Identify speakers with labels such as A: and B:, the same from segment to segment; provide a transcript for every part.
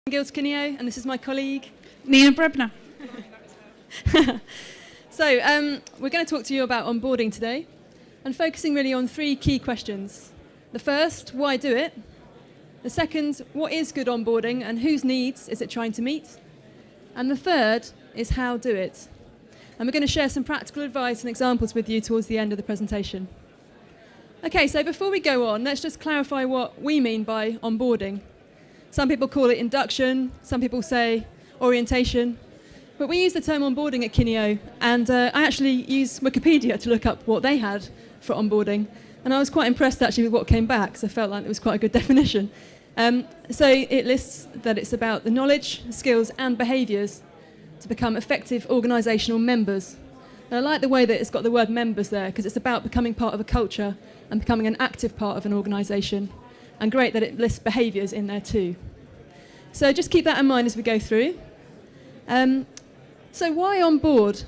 A: Guilds Kineo, and this is my colleague
B: Nina Brebner.
A: So we're going to talk to you about onboarding today and focusing really on three key questions. The first, why do it? The second, what is good onboarding and whose needs is it trying to meet? And the third is how do it? And we're going to share some practical advice and examples with you towards the end of the presentation. Okay, so before we go on, let's just clarify what we mean by onboarding. Some people call it induction, some people say orientation, but we use the term onboarding at Kineo, and I actually used Wikipedia to look up what they had for onboarding, and I was quite impressed actually with what came back, so I felt like it was quite a good definition. So it lists that it's about the knowledge, skills and behaviours to become effective organisational members. And I like the way that it's got the word members there, because it's about becoming part of a culture and becoming an active part of an organisation. And great that it lists behaviours in there too. So just keep that in mind as we go through. So why on board?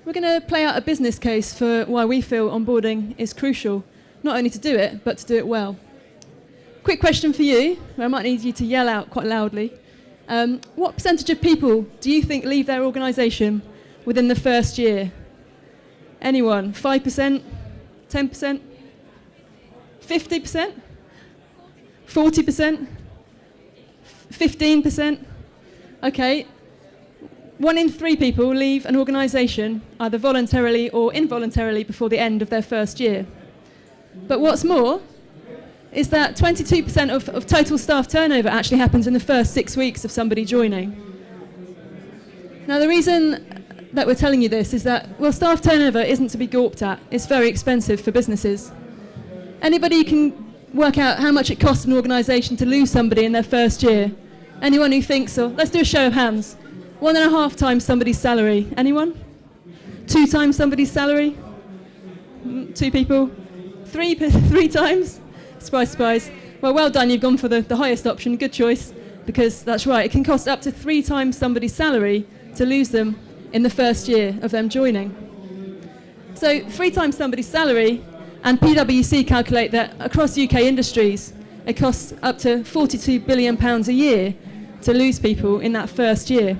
A: We're going to play out a business case for why we feel onboarding is crucial, not only to do it, but to do it well. Quick question for you, where I might need you to yell out quite loudly. What percentage of people do you think leave their organisation within the first year? Anyone? 5%? 10%? 50%? 40%? 15%? Okay. 1 in 3 people leave an organisation either voluntarily or involuntarily before the end of their first year. But what's more is that 22% of total staff turnover actually happens in the first 6 weeks of somebody joining. Now the reason that we're telling you this is that, well, staff turnover isn't to be gawped at. It's very expensive for businesses. Anybody can work out how much it costs an organisation to lose somebody in their first year? Anyone who thinks so? Let's do a show of hands. 1.5 times somebody's salary. Anyone? 2 times somebody's salary? 2 people? 3 times? Surprise, surprise. Well done, you've gone for the highest option. Good choice, because that's right. It can cost up to 3 times somebody's salary to lose them in the first year of them joining. So 3 times somebody's salary. And PwC calculate that across UK industries, it costs up to £42 billion a year to lose people in that first year.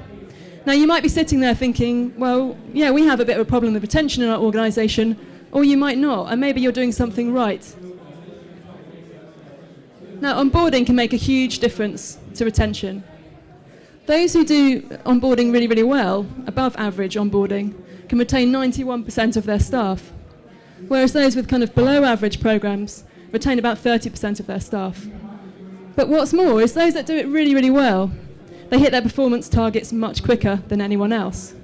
A: Now, you might be sitting there thinking, well, yeah, we have a bit of a problem with retention in our organisation, or you might not, and maybe you're doing something right. Now, onboarding can make a huge difference to retention. Those who do onboarding really, really well, above average onboarding, can retain 91% of their staff. Whereas those with kind of below average programs retain about 30% of their staff. But what's more is those that do it really, really well, they hit their performance targets much quicker than anyone else.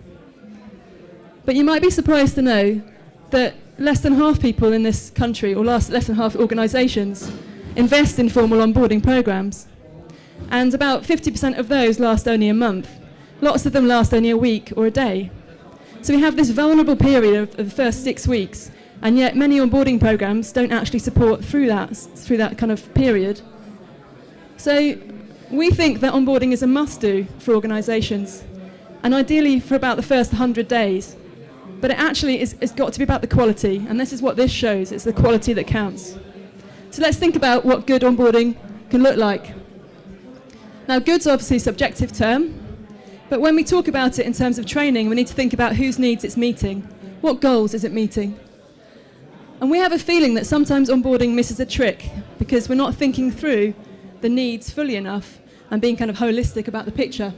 A: But you might be surprised to know that less than half people in this country, or less than half organisations, invest in formal onboarding programs. And about 50% of those last only a month. Lots of them last only a week or a day. So we have this vulnerable period of the first 6 weeks, and yet many onboarding programs don't actually support through that kind of period. So we think that onboarding is a must-do for organisations, and ideally for about the first 100 days. But it actually it's got to be about the quality, and this is what this shows. It's the quality that counts. So let's think about what good onboarding can look like. Now, good's obviously a subjective term, but when we talk about it in terms of training, we need to think about whose needs it's meeting. What goals is it meeting? And we have a feeling that sometimes onboarding misses a trick because we're not thinking through the needs fully enough and being kind of holistic about the picture.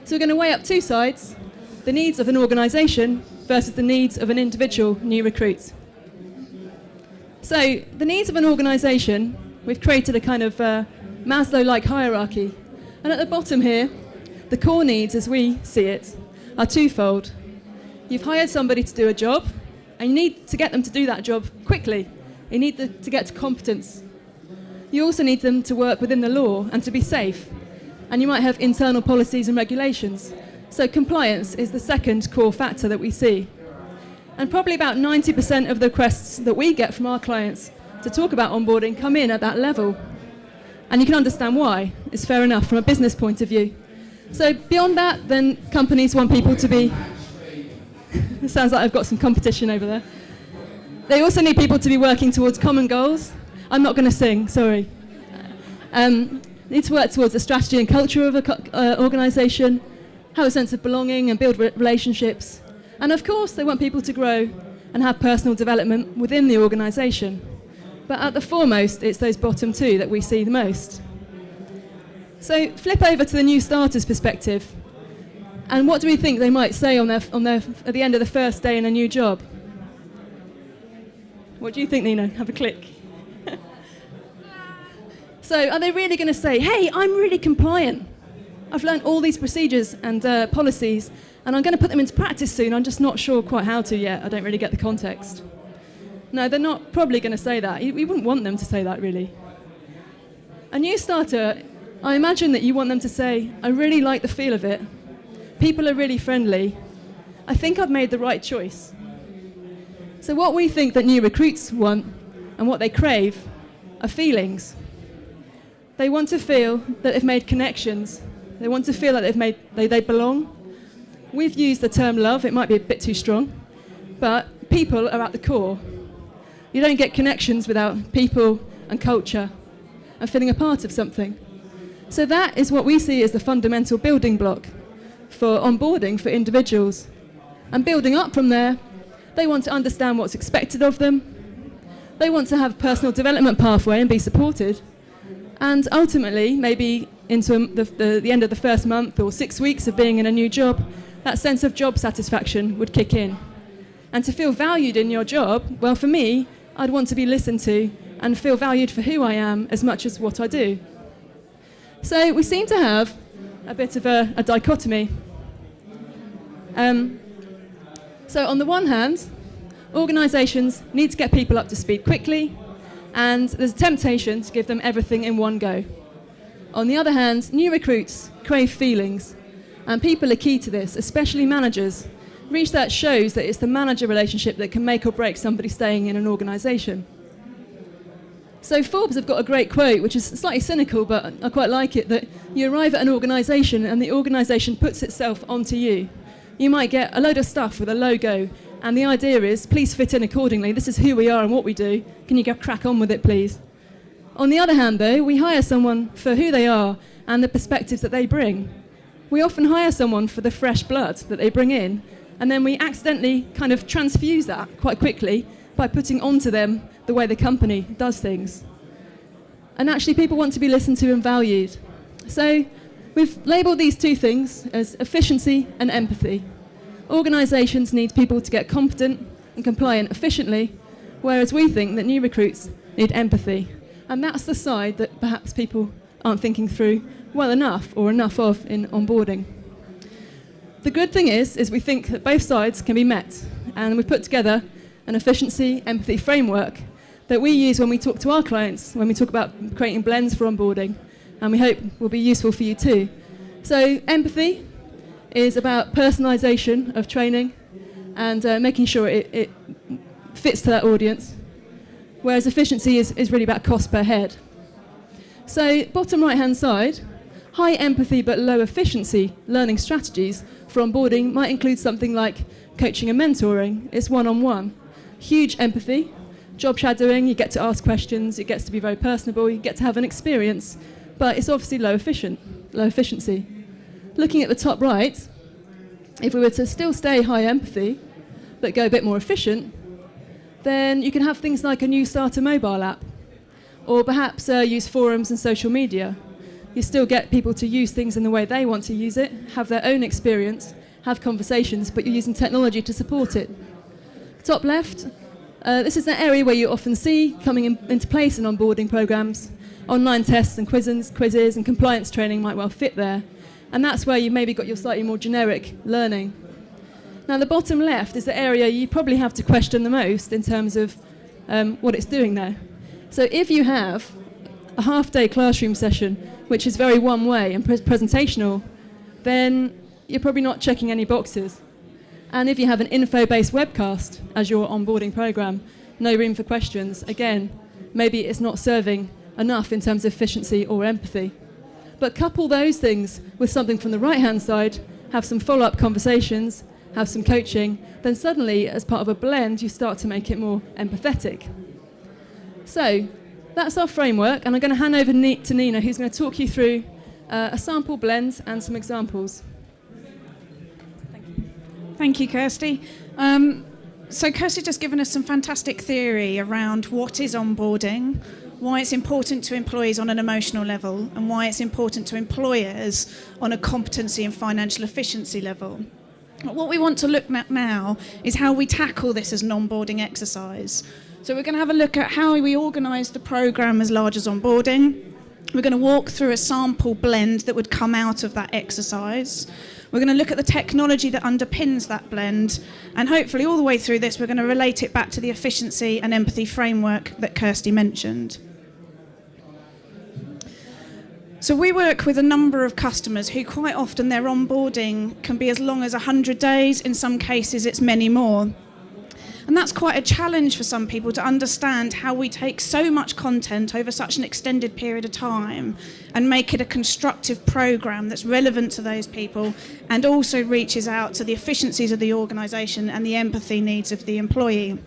A: So we're going to weigh up 2 sides, the needs of an organisation versus the needs of an individual new recruit. So the needs of an organisation, we've created a kind of Maslow-like hierarchy. And at the bottom here, the core needs as we see it are twofold. You've hired somebody to do a job, and you need to get them to do that job quickly. You need to get to competence. You also need them to work within the law and to be safe. And you might have internal policies and regulations. So compliance is the second core factor that we see. And probably about 90% of the requests that we get from our clients to talk about onboarding come in at that level. And you can understand why. It's fair enough from a business point of view. So beyond that, then companies want people to be... It sounds like I've got some competition over there. They also need people to be working towards common goals. I'm not going to sing, sorry. They need to work towards the strategy and culture of an organisation, have a sense of belonging and build relationships. And of course, they want people to grow and have personal development within the organisation. But at the foremost, it's those bottom two that we see the most. So flip over to the new starters perspective. And what do we think they might say at the end of the first day in a new job? What do you think, Nina? Have a click. So are they really going to say, hey, I'm really compliant. I've learned all these procedures and policies, and I'm going to put them into practice soon. I'm just not sure quite how to yet. I don't really get the context. No, they're not probably going to say that. We wouldn't want them to say that, really. A new starter, I imagine that you want them to say, I really like the feel of it. People are really friendly. I think I've made the right choice. So what we think that new recruits want and what they crave are feelings. They want to feel that they've made connections. They want to feel that they belong. We've used the term love. It might be a bit too strong, but people are at the core. You don't get connections without people and culture and feeling a part of something. So that is what we see as the fundamental building block for onboarding for individuals. And building up from there, they want to understand what's expected of them. They want to have a personal development pathway and be supported. And ultimately, maybe into the end of the first month or 6 weeks of being in a new job, that sense of job satisfaction would kick in. And to feel valued in your job, well, for me, I'd want to be listened to and feel valued for who I am as much as what I do. So we seem to have a bit of a dichotomy. So on the one hand, organisations need to get people up to speed quickly, and there's a temptation to give them everything in one go. On the other hand, new recruits crave feelings, and people are key to this, especially managers. Research shows that it's the manager relationship that can make or break somebody staying in an organisation. So Forbes have got a great quote, which is slightly cynical, but I quite like it, that you arrive at an organisation and the organisation puts itself onto you. You might get a load of stuff with a logo, and the idea is, please fit in accordingly. This is who we are and what we do. Can you crack on with it, please? On the other hand, though, we hire someone for who they are and the perspectives that they bring. We often hire someone for the fresh blood that they bring in, and then we accidentally kind of transfuse that quite quickly by putting onto them the way the company does things. And actually, people want to be listened to and valued. So we've labelled these two things as efficiency and empathy. Organisations need people to get competent and compliant efficiently, whereas we think that new recruits need empathy. And that's the side that perhaps people aren't thinking through well enough or enough of in onboarding. The good thing is we think that both sides can be met, and we've put together an efficiency, empathy framework that we use when we talk to our clients, when we talk about creating blends for onboarding, and we hope will be useful for you too. So empathy is about personalisation of training and making sure it fits to that audience, whereas efficiency is really about cost per head. So bottom right-hand side, high empathy but low efficiency learning strategies for onboarding might include something like coaching and mentoring. It's one-on-one. Huge empathy, job shadowing, you get to ask questions, it gets to be very personable, you get to have an experience, but it's obviously low efficiency. Looking at the top right, if we were to still stay high empathy, but go a bit more efficient, then you can have things like a new starter mobile app, or perhaps use forums and social media. You still get people to use things in the way they want to use it, have their own experience, have conversations, but you're using technology to support it. Top left, this is an area where you often see coming into place in onboarding programs. Online tests and quizzes and compliance training might well fit there. And that's where you've maybe got your slightly more generic learning. Now, the bottom left is the area you probably have to question the most in terms of what it's doing there. So if you have a half-day classroom session, which is very one-way and presentational, then you're probably not checking any boxes. And if you have an info-based webcast as your onboarding program, no room for questions, again, maybe it's not serving enough in terms of efficiency or empathy. But couple those things with something from the right-hand side, have some follow-up conversations, have some coaching, then suddenly, as part of a blend, you start to make it more empathetic. So, That's our framework, and I'm going to hand over to Nina, who's going to talk you through a sample blend and some examples.
B: Thank you, Kirsty. So Kirsty's just given us some fantastic theory around what is onboarding, why it's important to employees on an emotional level, and why it's important to employers on a competency and financial efficiency level. But what we want to look at now is how we tackle this as an onboarding exercise. So we're going to have a look at how we organise the programme as large as onboarding. We're going to walk through a sample blend that would come out of that exercise. We're going to look at the technology that underpins that blend, and hopefully all the way through this we're going to relate it back to the efficiency and empathy framework that Kirsty mentioned. So we work with a number of customers who quite often their onboarding can be as long as 100 days, in some cases it's many more. And that's quite a challenge for some people to understand how we take so much content over such an extended period of time and make it a constructive programme that's relevant to those people and also reaches out to the efficiencies of the organisation and the empathy needs of the employee.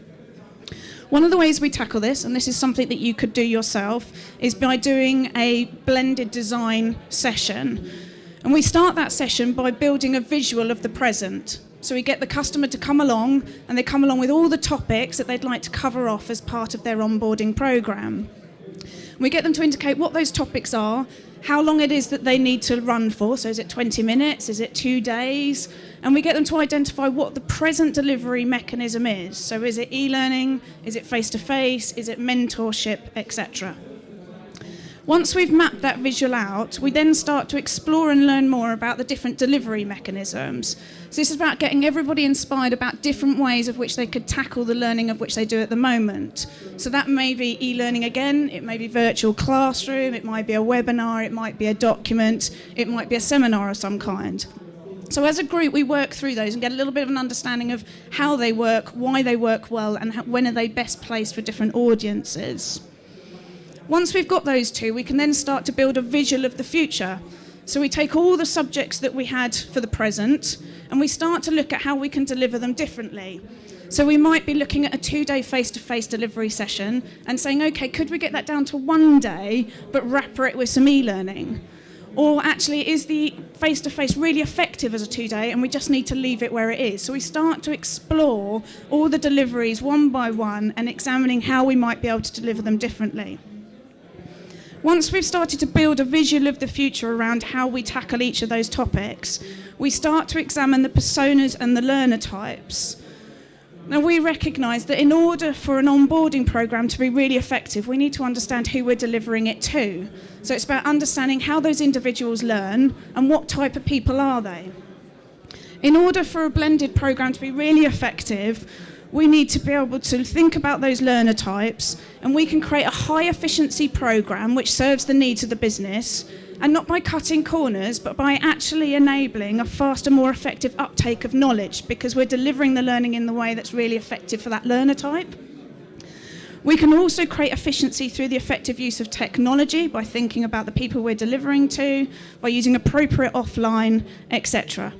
B: One of the ways we tackle this, and this is something that you could do yourself, is by doing a blended design session. And we start that session by building a visual of the present. So we get the customer to come along, and they come along with all the topics that they'd like to cover off as part of their onboarding programme. We get them to indicate what those topics are, how long it is that they need to run for, so is it 20 minutes, is it 2 days? And we get them to identify what the present delivery mechanism is. So is it e-learning, is it face-to-face, is it mentorship, etc. Once we've mapped that visual out, we then start to explore and learn more about the different delivery mechanisms. So this is about getting everybody inspired about different ways of which they could tackle the learning of which they do at the moment. So that may be e-learning again, it may be virtual classroom, it might be a webinar, it might be a document, it might be a seminar of some kind. So as a group, we work through those and get a little bit of an understanding of how they work, why they work well, and when are they best placed for different audiences. Once we've got those two, we can then start to build a visual of the future. So we take all the subjects that we had for the present, and we start to look at how we can deliver them differently. So we might be looking at a 2-day face-to-face delivery session and saying, okay, could we get that down to 1 day, but wrap it with some e-learning? Or actually, is the face-to-face really effective as a 2-day and we just need to leave it where it is? So we start to explore all the deliveries one by one and examining how we might be able to deliver them differently. Once we've started to build a visual of the future around how we tackle each of those topics, we start to examine the personas and the learner types. Now, we recognise that in order for an onboarding programme to be really effective, we need to understand who we're delivering it to. So it's about understanding how those individuals learn and what type of people are they. In order for a blended programme to be really effective, we need to be able to think about those learner types, and we can create a high efficiency programme which serves the needs of the business, and not by cutting corners, but by actually enabling a faster, more effective uptake of knowledge, because we're delivering the learning in the way that's really effective for that learner type. We can also create efficiency through the effective use of technology by thinking about the people we're delivering to, by using appropriate offline, etc.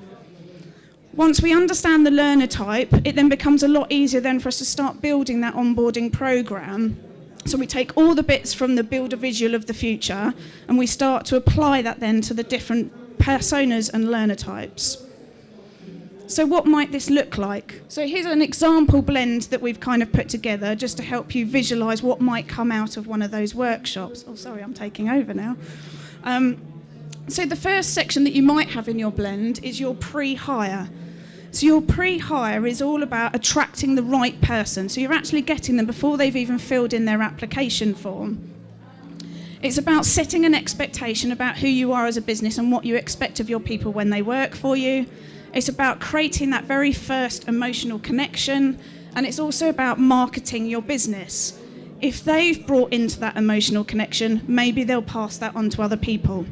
B: Once we understand the learner type, it then becomes a lot easier then for us to start building that onboarding programme. So we take all the bits from the build a visual of the future and we start to apply that then to the different personas and learner types. So what might this look like? So here's an example blend that we've kind of put together just to help you visualise what might come out of one of those workshops. Oh, sorry, I'm taking over now. So the first section that you might have in your blend is your pre-hire. So your pre-hire is all about attracting the right person. So you're actually getting them before they've even filled in their application form. It's about setting an expectation about who you are as a business and what you expect of your people when they work for you. It's about creating that very first emotional connection, and it's also about marketing your business. If they've brought into that emotional connection, maybe they'll pass that on to other people.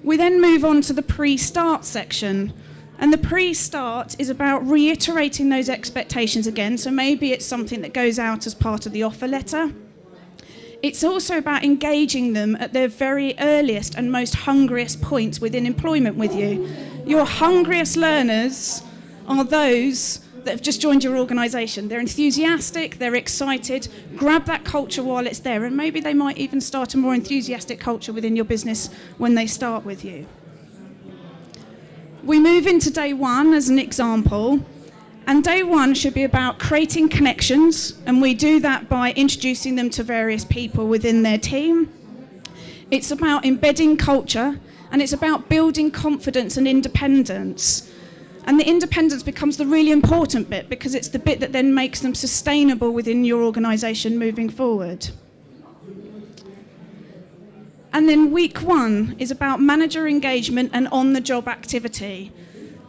B: We then move on to the pre-start section, and the pre-start is about reiterating those expectations again, so maybe it's something that goes out as part of the offer letter. It's also about engaging them at their very earliest and most hungriest points within employment with you. Your hungriest learners are those that have just joined your organisation. They're enthusiastic, they're excited. Grab that culture while it's there, and maybe they might even start a more enthusiastic culture within your business when they start with you. We move into day one as an example, and day one should be about creating connections, and we do that by introducing them to various people within their team. It's about embedding culture, and it's about building confidence and independence. And the independence becomes the really important bit, because it's the bit that then makes them sustainable within your organisation moving forward. And then week one is about manager engagement and on-the-job activity.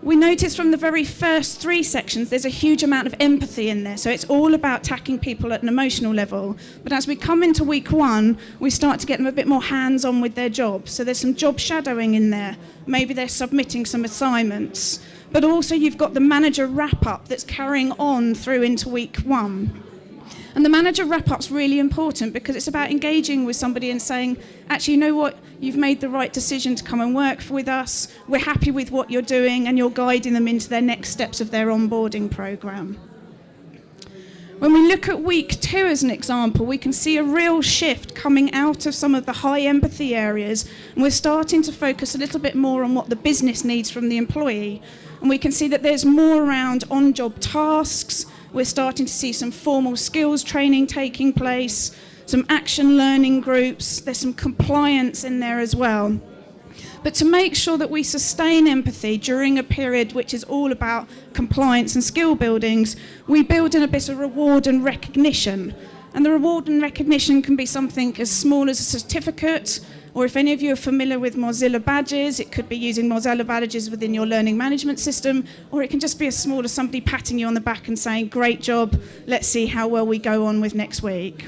B: We notice from the very first 3 sections there's a huge amount of empathy in there, so it's all about tackling people at an emotional level. But as we come into week one, we start to get them a bit more hands-on with their job. So there's some job shadowing in there. Maybe they're submitting some assignments. But also you've got the manager wrap-up that's carrying on through into week one. And the manager wrap-up's really important, because it's about engaging with somebody and saying, actually, you know what, you've made the right decision to come and work with us, we're happy with what you're doing, and you're guiding them into their next steps of their onboarding programme. When we look at week 2 as an example, we can see a real shift coming out of some of the high empathy areas, and we're starting to focus a little bit more on what the business needs from the employee. And we can see that there's more around on-job tasks. We're starting to see some formal skills training taking place, some action learning groups, there's some compliance in there as well. But to make sure that we sustain empathy during a period which is all about compliance and skill buildings, we build in a bit of reward and recognition. And the reward and recognition can be something as small as a certificate, or if any of you are familiar with Mozilla badges, it could be using Mozilla badges within your learning management system, or it can just be as small as somebody patting you on the back and saying, great job, let's see how well we go on with next week.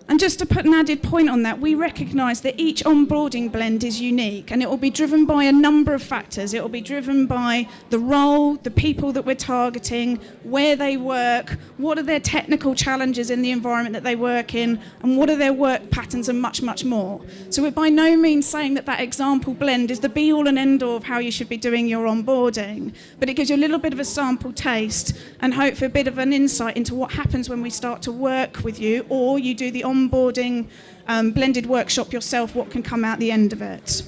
B: And just to put an added point on that, we recognise that each onboarding blend is unique, and it will be driven by a number of factors. It will be driven by the role, the people that we're targeting, where they work, what are their technical challenges in the environment that they work in, and what are their work patterns, and much, much more. So we're by no means saying that that example blend is the be-all and end-all of how you should be doing your onboarding, but it gives you a little bit of a sample taste and hopefully a bit of an insight into what happens when we start to work with you, or you do the onboarding blended workshop yourself, what can come out the end of it.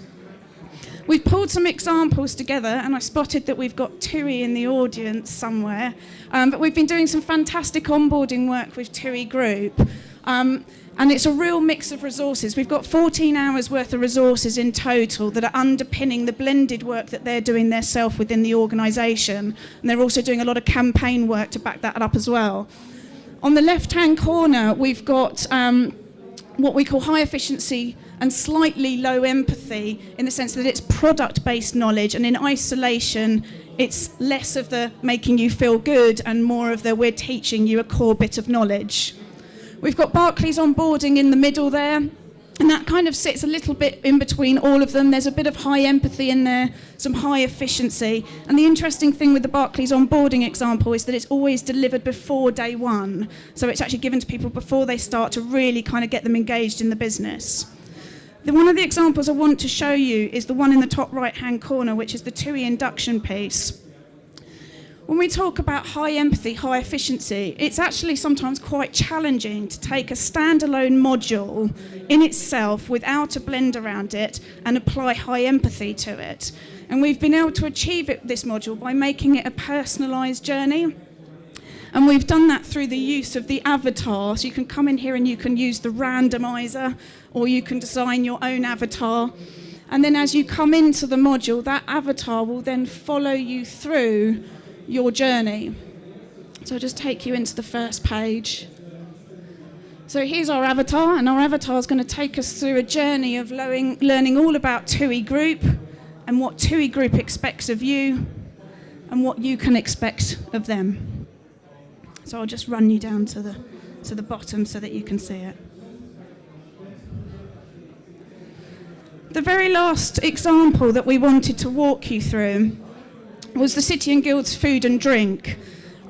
B: We've pulled some examples together, and I spotted that we've got Tui in the audience somewhere, but we've been doing some fantastic onboarding work with Tui Group, and it's a real mix of resources. We've got 14 hours worth of resources in total that are underpinning the blended work that they're doing themselves within the organisation, and they're also doing a lot of campaign work to back that up as well. On the left-hand corner, we've got what we call high efficiency and slightly low empathy, in the sense that it's product-based knowledge, and in isolation, it's less of the making you feel good and more of the we're teaching you a core bit of knowledge. We've got Barclays Onboarding in the middle there, and that kind of sits a little bit in between all of them. There's a bit of high empathy in there, some high efficiency. And the interesting thing with the Barclays Onboarding example is that it's always delivered before day one. So it's actually given to people before they start to really kind of get them engaged in the business. One of the examples I want to show you is the one in the top right-hand corner, which is the Tui Induction piece. When we talk about high empathy, high efficiency, it's actually sometimes quite challenging to take a standalone module in itself without a blend around it and apply high empathy to it. And we've been able to achieve this module by making it a personalised journey. And we've done that through the use of the avatar. So you can come in here and you can use the randomizer, or you can design your own avatar. And then as you come into the module, that avatar will then follow you through your journey. So I'll just take you into the first page. So here's our avatar, and our avatar is going to take us through a journey of learning all about Tui Group and what Tui Group expects of you and what you can expect of them. So I'll just run you down to the bottom so that you can see it. The very last example that we wanted to walk you through was the City and Guilds Food and Drink.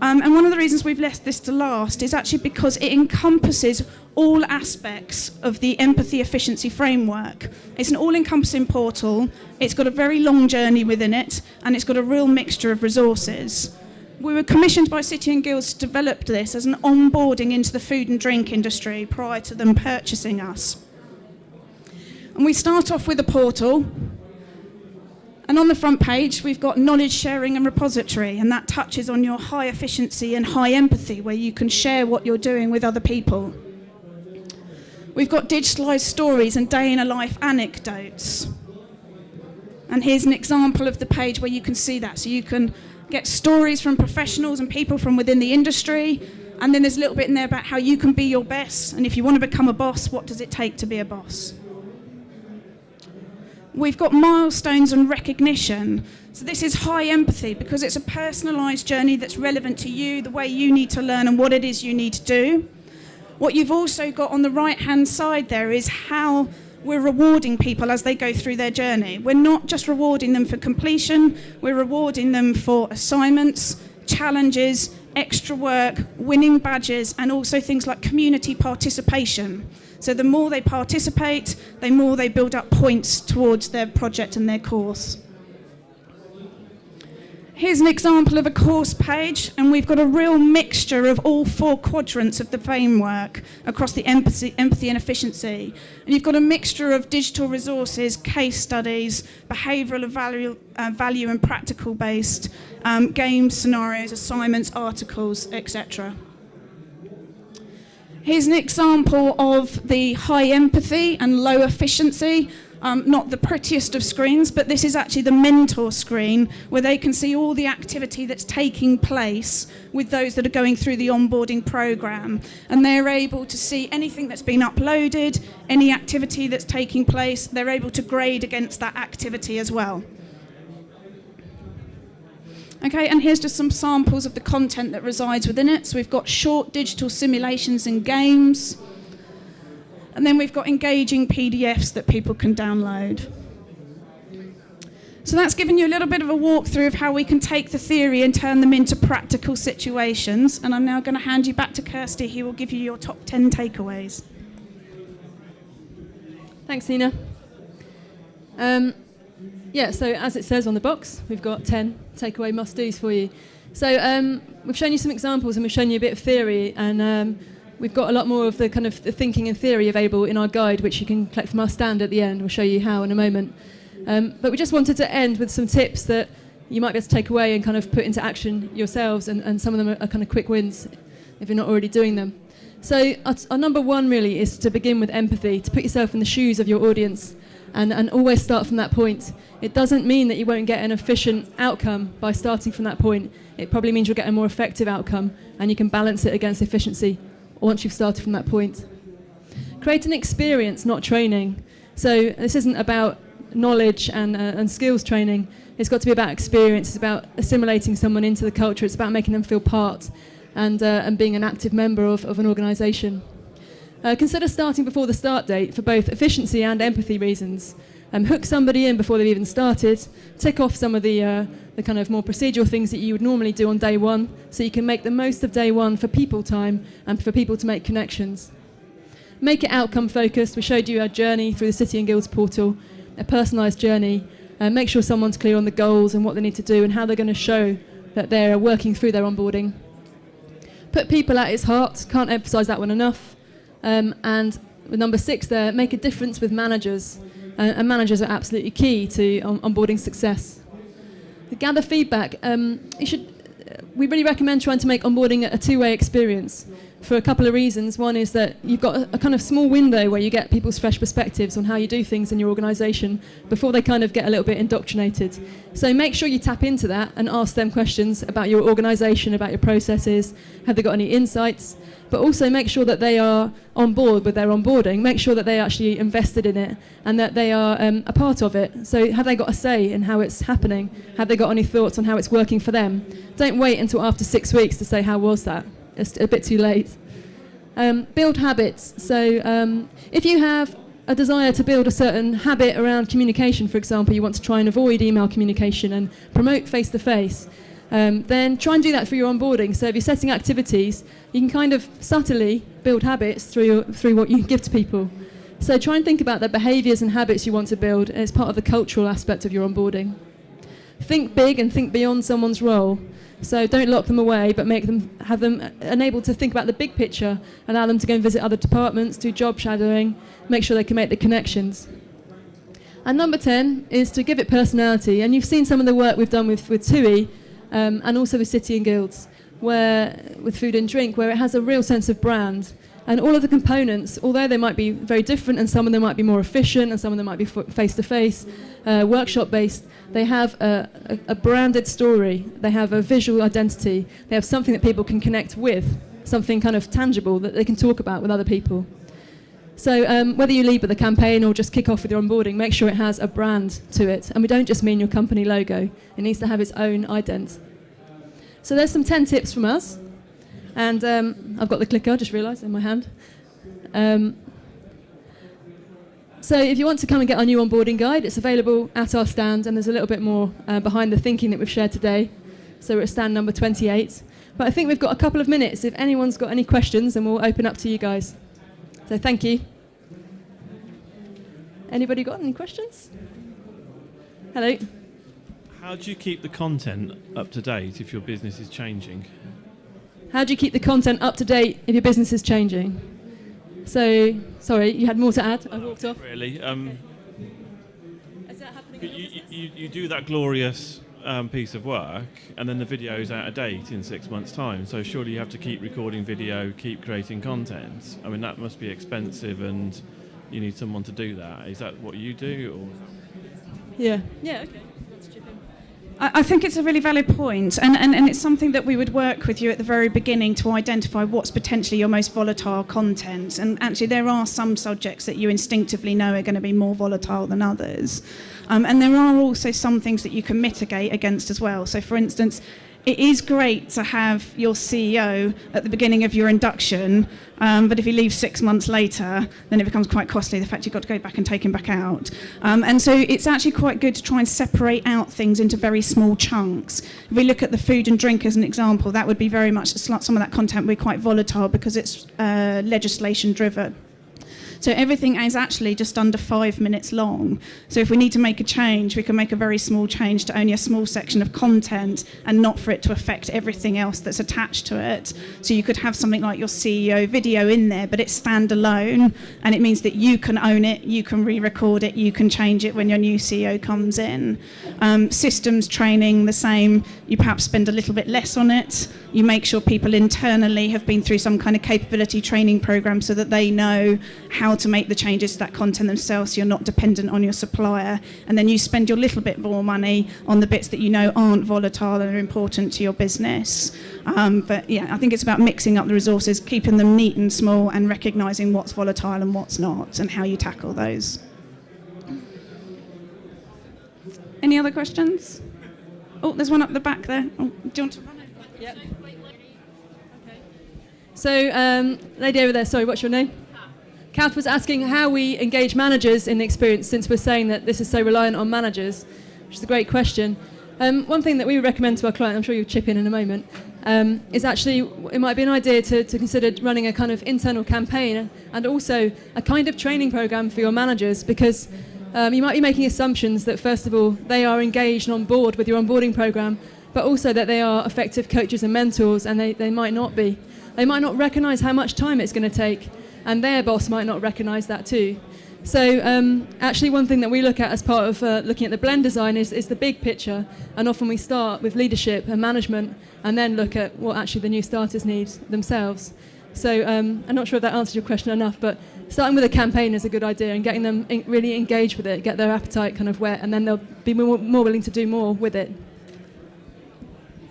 B: And one of the reasons we've left this to last is actually because it encompasses all aspects of the empathy efficiency framework. It's an all-encompassing portal, it's got a very long journey within it, and it's got a real mixture of resources. We were commissioned by City and Guilds to develop this as an onboarding into the food and drink industry prior to them purchasing us. And we start off with a portal, and on the front page we've got knowledge sharing and repository, and that touches on your high efficiency and high empathy, where you can share what you're doing with other people. We've got digitalised stories and day in a life anecdotes, and here's an example of the page where you can see that. So you can get stories from professionals and people from within the industry, and then there's a little bit in there about how you can be your best, and if you want to become a boss, what does it take to be a boss? We've got milestones and recognition. So this is high empathy because it's a personalised journey that's relevant to you, the way you need to learn and what it is you need to do. What you've also got on the right-hand side there is how we're rewarding people as they go through their journey. We're not just rewarding them for completion, we're rewarding them for assignments, challenges, extra work, winning badges, and also things like community participation. So the more they participate, the more they build up points towards their project and their course. Here's an example of a course page, and we've got a real mixture of all 4 quadrants of the framework across the empathy and efficiency. And you've got a mixture of digital resources, case studies, behavioural value and practical based, games, scenarios, assignments, articles, etc. Here's an example of the high empathy and low efficiency. Not the prettiest of screens, but this is actually the mentor screen where they can see all the activity that's taking place with those that are going through the onboarding program. And they're able to see anything that's been uploaded, any activity that's taking place, they're able to grade against that activity as well. Okay, and here's just some samples of the content that resides within it. So we've got short digital simulations and games. And then we've got engaging PDFs that people can download. So that's given you a little bit of a walkthrough of how we can take the theory and turn them into practical situations. And I'm now going to hand you back to Kirsty, who will give you your top 10 takeaways.
A: Thanks, Nina. So as it says on the box, we've got 10 takeaway must-dos for you. So we've shown you some examples and we've shown you a bit of theory, and we've got a lot more of the kind of the thinking and theory available in our guide, which you can collect from our stand at the end. We'll show you how in a moment. But we just wanted to end with some tips that you might be able to take away and kind of put into action yourselves, and some of them are kind of quick wins if you're not already doing them. So our number one really is to begin with empathy, to put yourself in the shoes of your audience, and always start from that point. It doesn't mean that you won't get an efficient outcome by starting from that point. It probably means you'll get a more effective outcome, and you can balance it against efficiency once you've started from that point. Create an experience, not training. So this isn't about knowledge and skills training. It's got to be about experience. It's about assimilating someone into the culture. It's about making them feel part and being an active member of an organisation. Consider starting before the start date for both efficiency and empathy reasons. Hook somebody in before they've even started. Tick off some of the kind of more procedural things that you would normally do on day one, so you can make the most of day one for people time and for people to make connections. Make it outcome focused. We showed you a journey through the City and Guilds portal, a personalised journey. Make sure someone's clear on the goals and what they need to do and how they're going to show that they're working through their onboarding. Put people at its heart. Can't emphasise that one enough. And with number 6 there, make a difference with managers. And managers are absolutely key to onboarding success. To gather feedback, we really recommend trying to make onboarding a two-way experience for a couple of reasons. One is that you've got a kind of small window where you get people's fresh perspectives on how you do things in your organisation before they kind of get a little bit indoctrinated. So make sure you tap into that and ask them questions about your organisation, about your processes, have they got any insights, but also make sure that they are on board with their onboarding, make sure that they're actually invested in it and that they are a part of it. So have they got a say in how it's happening? Have they got any thoughts on how it's working for them? Don't wait until after 6 weeks to say, how was that? It's a bit too late. Build habits. So if you have a desire to build a certain habit around communication, for example, you want to try and avoid email communication and promote face-to-face, then try and do that through your onboarding. So if you're setting activities, you can kind of subtly build habits through what you give to people. So try and think about the behaviours and habits you want to build as part of the cultural aspect of your onboarding. Think big and think beyond someone's role. So don't lock them away, but have them enabled to think about the big picture, allow them to go and visit other departments, do job shadowing, make sure they can make the connections. And number 10 is to give it personality. And you've seen some of the work we've done with Tui and also with City and Guilds, with food and drink, where it has a real sense of brand. And all of the components, although they might be very different and some of them might be more efficient and some of them might be face-to-face, workshop-based, they have a branded story. They have a visual identity. They have something that people can connect with, something kind of tangible that they can talk about with other people. So whether you lead with a campaign or just kick off with your onboarding, make sure it has a brand to it. And we don't just mean your company logo. It needs to have its own ident. So there's some 10 tips from us. And I've got the clicker, I just realised, in my hand. So if you want to come and get our new onboarding guide, it's available at our stand, and there's a little bit more behind the thinking that we've shared today. So we're at stand number 28. But I think we've got a couple of minutes if anyone's got any questions, and we'll open up to you guys. So thank you. Anybody got any questions? Hello.
C: How do you keep the content up to date if your business is changing?
A: How do you keep the content up to date if your business is changing? So, sorry, you had more to add? I walked off.
C: Really?
A: Is that happening?
C: You do that glorious piece of work, and then the video is out of date in 6 months' time. So surely you have to keep recording video, keep creating content. I mean, that must be expensive, and you need someone to do that. Is that what you do? Or?
A: Yeah. Yeah. Okay. Let's chip in.
B: I think it's a really valid point, and it's something that we would work with you at the very beginning to identify what's potentially your most volatile content. And actually there are some subjects that you instinctively know are going to be more volatile than others. And there are also some things that you can mitigate against as well. So for instance, it is great to have your CEO at the beginning of your induction, but if he leaves 6 months later, then it becomes quite costly, the fact you've got to go back and take him back out. And so it's actually quite good to try and separate out things into very small chunks. If we look at the food and drink as an example, that would be very much, some of that content would be quite volatile because it's legislation driven. So everything is actually just under 5 minutes long. So if we need to make a change, we can make a very small change to only a small section of content and not for it to affect everything else that's attached to it. So you could have something like your CEO video in there, but it's standalone, and it means that you can own it, you can re-record it, you can change it when your new CEO comes in. Systems training, the same. You perhaps spend a little bit less on it. You make sure people internally have been through some kind of capability training program so that they know how to make the changes to that content themselves, so you're not dependent on your supplier. And then you spend your little bit more money on the bits that you know aren't volatile and are important to your business. But yeah, I think it's about mixing up the resources, keeping them neat and small, and recognising what's volatile and what's not, and how you tackle those. Any other questions? Oh, there's one up the back there. Oh, do you want to run over?
A: Yep. Okay. So, lady over there, sorry, what's your name? Kath was asking how we engage managers in the experience, since we're saying that this is so reliant on managers, which is a great question. One thing that we would recommend to our client, I'm sure you'll chip in a moment, is actually it might be an idea to consider running a kind of internal campaign and also a kind of training program for your managers, because you might be making assumptions that, first of all, they are engaged and on board with your onboarding program, but also that they are effective coaches and mentors, and they might not be. They might not recognise how much time it's going to take, and their boss might not recognise that too. So actually one thing that we look at as part of looking at the blend design is the big picture, and often we start with leadership and management and then look at what actually the new starters need themselves. So I'm not sure if that answers your question enough, but starting with a campaign is a good idea, and getting them really engaged with it, get their appetite kind of wet, and then they'll be more willing to do more with it.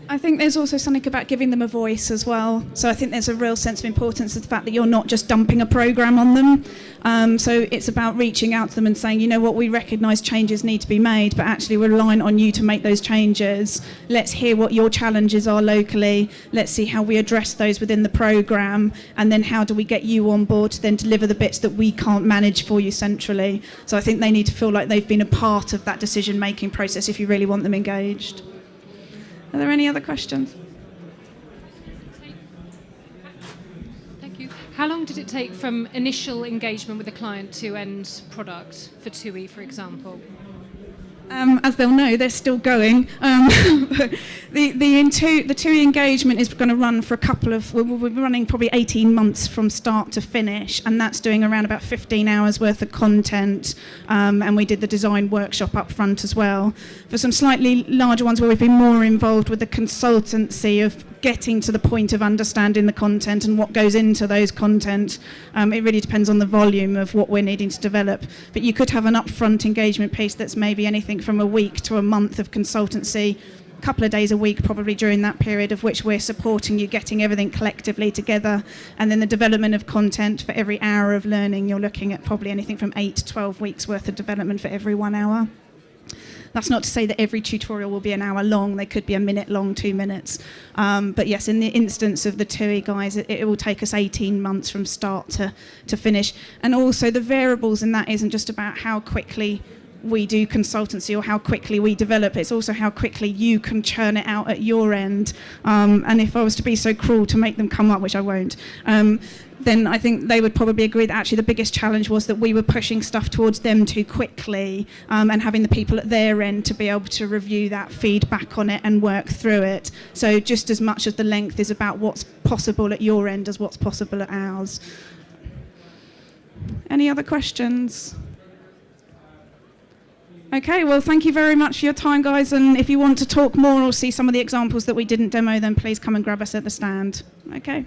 B: I think there's also something about giving them a voice as well. So I think there's a real sense of importance of the fact that you're not just dumping a program on them. So it's about reaching out to them and saying, you know what, we recognise changes need to be made, but actually we're relying on you to make those changes. Let's hear what your challenges are locally. Let's see how we address those within the program, and then how do we get you on board to then deliver the bits that we can't manage for you centrally. So I think they need to feel like they've been a part of that decision-making process if you really want them engaged. Are there any other questions?
D: Thank you. How long did it take from initial engagement with the client to end product for TUI, for example?
B: As they'll know, they're still going. The TUI engagement is going to run for we're running probably 18 months from start to finish, and that's doing around about 15 hours worth of content, and we did the design workshop up front as well. For some slightly larger ones where we've been more involved with the consultancy of getting to the point of understanding the content and what goes into those content, it really depends on the volume of what we're needing to develop. But you could have an upfront engagement piece that's maybe anything from a week to a month of consultancy, a couple of days a week probably during that period, of which we're supporting you getting everything collectively together. And then the development of content for every hour of learning, you're looking at probably anything from 8 to 12 weeks worth of development for every 1 hour. That's not to say that every tutorial will be an hour long. They could be a minute long, 2 minutes. But yes, in the instance of the TUI guys, it will take us 18 months from start to finish. And also the variables in that isn't just about how quickly we do consultancy or how quickly we develop. It's also how quickly you can churn it out at your end. And if I was to be so cruel to make them come up, which I won't, then I think they would probably agree that actually the biggest challenge was that we were pushing stuff towards them too quickly, and having the people at their end to be able to review that feedback on it and work through it. So just as much as the length is about what's possible at your end as what's possible at ours. Any other questions? Okay, well, thank you very much for your time, guys. And if you want to talk more or see some of the examples that we didn't demo, then please come and grab us at the stand. Okay.